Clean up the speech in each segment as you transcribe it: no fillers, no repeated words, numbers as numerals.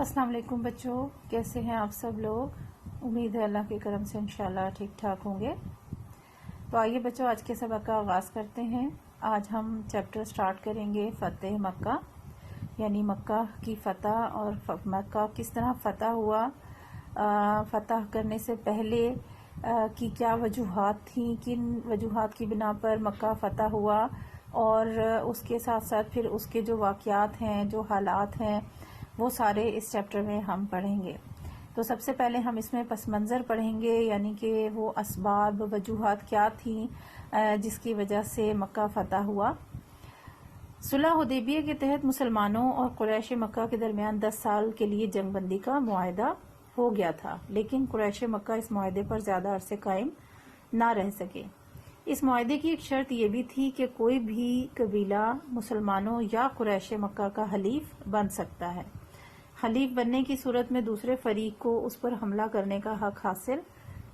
अस्सलाम वालेकुम बच्चों, कैसे हैं आप सब लोग। उम्मीद है अल्लाह के करम से इंशाल्लाह ठीक ठाक होंगे। तो आइए बच्चों, आज के सबक का आगाज़ करते हैं। आज हम चैप्टर स्टार्ट करेंगे फ़तेह मक्का, यानी मक्का की फ़तह और मक्का किस तरह फ़तह हुआ, फ़तह करने से पहले की क्या वजूहात थी, किन वजूहात की बिना पर मक्का फ़तह हुआ, और उसके साथ साथ फिर उसके जो वाक़यात हैं, जो हालात हैं, वो सारे इस चैप्टर में हम पढ़ेंगे। तो सबसे पहले हम इसमें पस मंज़र पढ़ेंगे, यानी कि वो असबाब वजूहात क्या थी जिसकी वजह से मक्का फ़तह हुआ। सुलह हुदैबिया के तहत मुसलमानों और कुरैश मक्का के दरमियान 10 साल के लिए जंग बंदी का मुआहदा हो गया था, लेकिन कुरैश मक्का इस मुआहदे पर ज़्यादा अरसे कायम ना रह सके। इस मुआहदे की एक शर्त यह भी थी कि कोई भी कबीला मुसलमानों या कुरैश मक्का का हलीफ बन सकता है। हलीफ बनने की सूरत में दूसरे फरीक को उस पर हमला करने का हक हासिल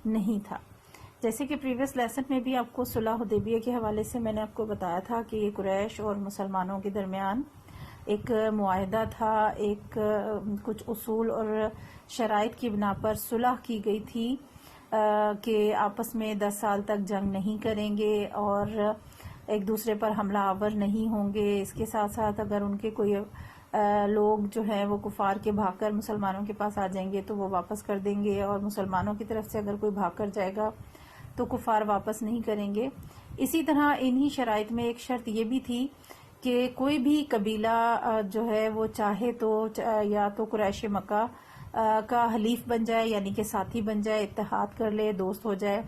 नहीं था। जैसे कि प्रीवियस लेसन में भी आपको सुलह हुदैबिया के हवाले से मैंने आपको बताया था कि ये कुरैश और मुसलमानों के दरमियान एक मुआहदा था, एक कुछ उसूल और शराइत की बिना पर सुलह की गई थी कि आपस में 10 साल तक जंग नहीं करेंगे और एक दूसरे पर हमला आवर नहीं होंगे। इसके साथ साथ अगर उनके कोई लोग जो हैं वो कुफार के भागकर मुसलमानों के पास आ जाएंगे तो वो वापस कर देंगे, और मुसलमानों की तरफ से अगर कोई भागकर जाएगा तो कुफार वापस नहीं करेंगे। इसी तरह इन्हीं शराइत में एक शर्त ये भी थी कि कोई भी कबीला जो है वो चाहे तो या तो कुरैश मक्का का हलीफ बन जाए, यानी कि साथी बन जाए, इत्तेहाद कर ले, दोस्त हो जाए,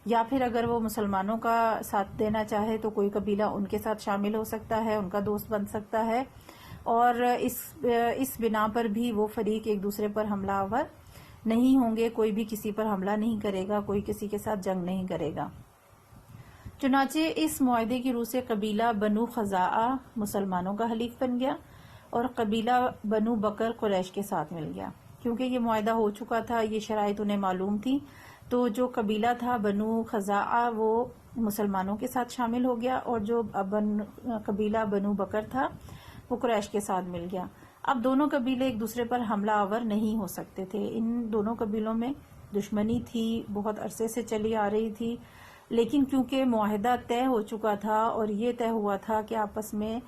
या फिर अगर वो मुसलमानों का साथ देना चाहे तो कोई कबीला उनके साथ शामिल हो सकता है, उनका दोस्त बन सकता है, और इस बिना पर भी वो फरीक एक दूसरे पर हमलावर नहीं होंगे। कोई भी किसी पर हमला नहीं करेगा, कोई किसी के साथ जंग नहीं करेगा। चुनाचे इस मुआहदे की रूह से कबीला बनु खज़ाआ मुसलमानों का हलीफ बन गया और कबीला बनु बकर कुरैश के साथ मिल गया। क्योंकि ये मुआहदा हो चुका था, ये शराइत उन्हें मालूम थी, तो जो कबीला था बनु खज़ाआ वो मुसलमानों के साथ शामिल हो गया, और जो कबीला बनु बकर था वो कुरैश के साथ मिल गया। अब दोनों कबीले एक दूसरे पर हमला आवर नहीं हो सकते थे। इन दोनों कबीलों में दुश्मनी थी, बहुत अरसे से चली आ रही थी, लेकिन क्योंकि मुआहदा तय हो चुका था और ये तय हुआ था कि आपस में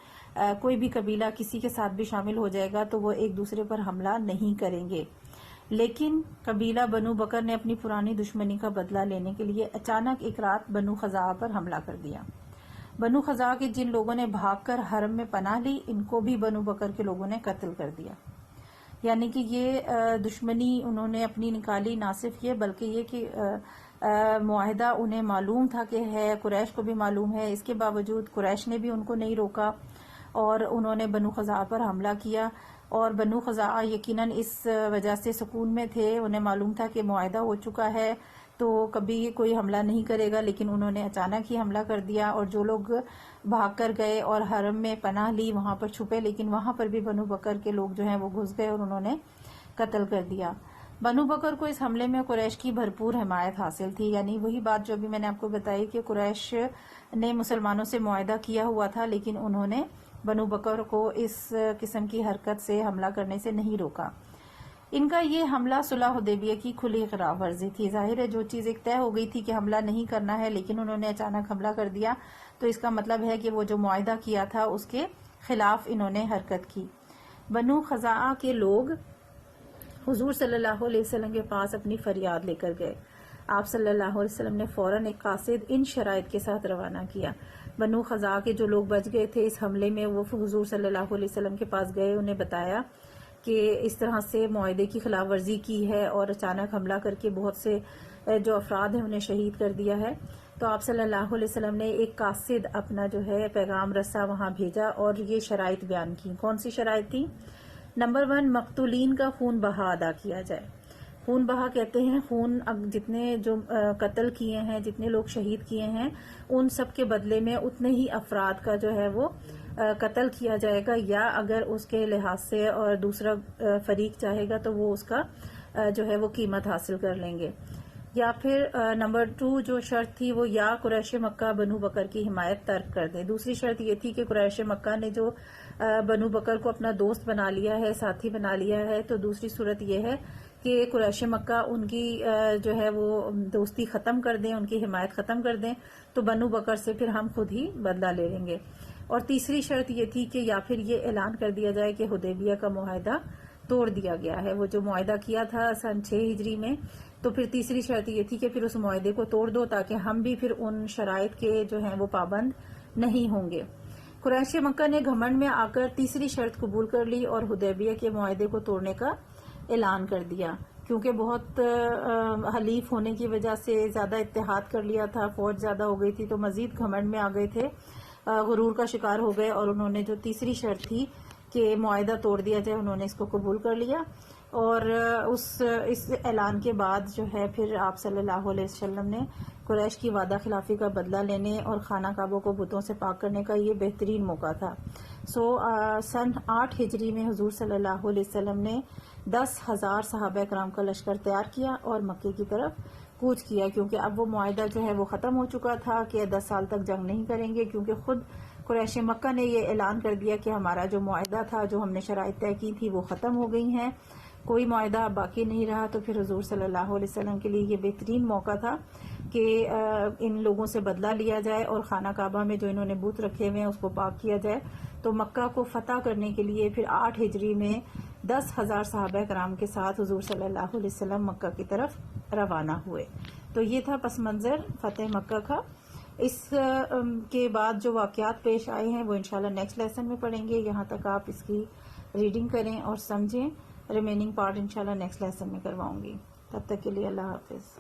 कोई भी कबीला किसी के साथ भी शामिल हो जाएगा तो वो एक दूसरे पर हमला नहीं करेंगे। लेकिन कबीला बनु बकर ने अपनी पुरानी दुश्मनी का बदला लेने के लिए अचानक एक रात बनु खज़ा पर हमला कर दिया। बनु खज़ा के जिन लोगों ने भागकर हरम में पनाह ली, इनको भी बनु बकर के लोगों ने कत्ल कर दिया। यानी कि ये दुश्मनी उन्होंने अपनी निकाली, ना सिर्फ ये बल्कि ये कि मुआहदा उन्हें मालूम था कि है, कुरैश को भी मालूम है, इसके बावजूद कुरैश ने भी उनको नहीं रोका और उन्होंने बनु खज़ा पर हमला किया। और बनु खज़ा यकीनन इस वजह से सुकून में थे, उन्हें मालूम था कि मुआहदा हो चुका है तो कभी कोई हमला नहीं करेगा, लेकिन उन्होंने अचानक ही हमला कर दिया। और जो लोग भाग कर गए और हरम में पनाह ली, वहां पर छुपे, लेकिन वहां पर भी बनु बकर के लोग जो हैं वो घुस गए और उन्होंने कत्ल कर दिया। बनु बकर को इस हमले में कुरैश की भरपूर हिमायत हासिल थी, यानी वही बात जो अभी मैंने आपको बताई कि कुरैश ने मुसलमानों से मुआहदा किया हुआ था, लेकिन उन्होंने बनु बकर को इस किस्म की हरकत से हमला करने से नहीं रोका। इनका ये हमला सुलह हुदैबिया की खुली खिलाफ वर्जी थी। जाहिर है जो चीज़ एक तय हो गई थी कि हमला नहीं करना है, लेकिन उन्होंने अचानक हमला कर दिया, तो इसका मतलब है कि वो जो मुआहदा किया था उसके खिलाफ इन्होंने हरकत की। बनु खज़ा के लोग हुजूर सल्लल्लाहु अलैहि वसल्लम के पास अपनी फरियाद लेकर गए। आप सल्लल्लाहु अलैहि वसल्लम ने फौरन एक कासिद इन शराइत के साथ रवाना किया। बनु खज़ा के जो लोग बच गए थे इस हमले में, वो हुजूर सल्लल्लाहु अलैहि वसल्लम के पास गए, उन्हें बताया कि इस तरह से मुआहदे की खिलाफ वर्जी की है और अचानक हमला करके बहुत से जो अफराद हैं उन्हें शहीद कर दिया है। तो आप सल्लल्लाहु अलैहि वसल्लम ने एक कासिद अपना जो है पैगाम रसा वहां भेजा और ये शराइत बयान की। कौन सी शराइत थी? नंबर 1, मकतूलीन का खून बहा अदा किया जाए। खून बहा कहते हैं खून, अब जितने जो कत्ल किए हैं, जितने लोग शहीद किए हैं, उन सब के बदले में उतने ही अफराद का जो है वो कत्ल किया जाएगा, या अगर उसके लिहाज से और दूसरा फरीक चाहेगा तो वो उसका जो है वो कीमत हासिल कर लेंगे। या फिर नंबर 2 जो शर्त थी वो या कुरैश मक्का बनु बकर की हिमायत तर्क कर दे। दूसरी शर्त ये थी कि कुरैश मक्का ने जो بنو بکر کو اپنا دوست بنا لیا ہے، ساتھی بنا لیا ہے، تو دوسری صورت یہ ہے کہ قریش مکہ ان کی جو ہے وہ دوستی ختم کر دیں، ان کی حمایت ختم کر دیں، تو بنو بکر سے پھر ہم خود ہی بدلہ لے لیں گے۔ اور تیسری شرط یہ تھی کہ یا پھر یہ اعلان کر دیا جائے کہ حدیبیہ کا معاہدہ توڑ دیا گیا ہے، وہ جو معاہدہ کیا تھا سن 6 ہجری میں، تو پھر تیسری شرط یہ تھی کہ پھر اس معاہدے کو توڑ دو تاکہ ہم بھی پھر ان شرائط کے جو ہیں وہ پابند نہیں ہوں گے۔ قریش مکہ نے گھمنڈ میں آ کر تیسری شرط قبول کر لی اور حدیبیہ کے معاہدے کو توڑنے کا اعلان کر دیا، کیونکہ بہت حلیف ہونے کی وجہ سے زیادہ اتحاد کر لیا تھا، فوج زیادہ ہو گئی تھی، تو مزید گھمنڈ میں آ گئے تھے، غرور کا شکار ہو گئے، اور انہوں نے جو تیسری شرط تھی کہ معاہدہ توڑ دیا جائے، انہوں نے اس کو قبول کر لیا۔ اور اس اعلان کے بعد جو ہے پھر آپ صلی اللہ علیہ وسلم نے قریش کی وعدہ خلافی کا بدلہ لینے اور خانہ کعبہ کو بتوں سے پاک کرنے کا یہ بہترین موقع تھا۔ سن 8 ہجری میں حضور صلی اللہ علیہ وسلم نے 10,000 صحابہ کرام کا لشکر تیار کیا اور مکے کی طرف کوچ کیا، کیونکہ اب وہ معاہدہ جو ہے وہ ختم ہو چکا تھا کہ 10 سال تک جنگ نہیں کریں گے، کیونکہ خود قریش مکہ نے یہ اعلان کر دیا کہ ہمارا جو معاہدہ تھا، جو ہم نے شرائط طے کی تھی، وہ ختم ہو گئی ہیں، کوئی معاہدہ باقی نہیں رہا۔ تو پھر حضور صلی اللہ علیہ وسلم کے لیے یہ بہترین موقع تھا کہ ان لوگوں سے بدلہ لیا جائے اور خانہ کعبہ میں جو انہوں نے بت رکھے ہوئے ہیں اس کو پاک کیا جائے۔ تو مکہ کو فتح کرنے کے لیے پھر 8 ہجری میں 10,000 صحابہ کرام کے ساتھ حضور صلی اللہ علیہ وسلم مکہ کی طرف روانہ ہوئے۔ تو یہ تھا پس منظر فتح مکہ کا۔ اس کے بعد جو واقعات پیش آئے ہیں وہ انشاءاللہ نیکسٹ لیسن میں پڑھیں گے۔ یہاں تک آپ اس کی ریڈنگ کریں اور سمجھیں، ریمیننگ پارٹ انشاءاللہ نیکسٹ لیسن میں کرواؤں گی۔ تب تک کے لیے اللہ حافظ۔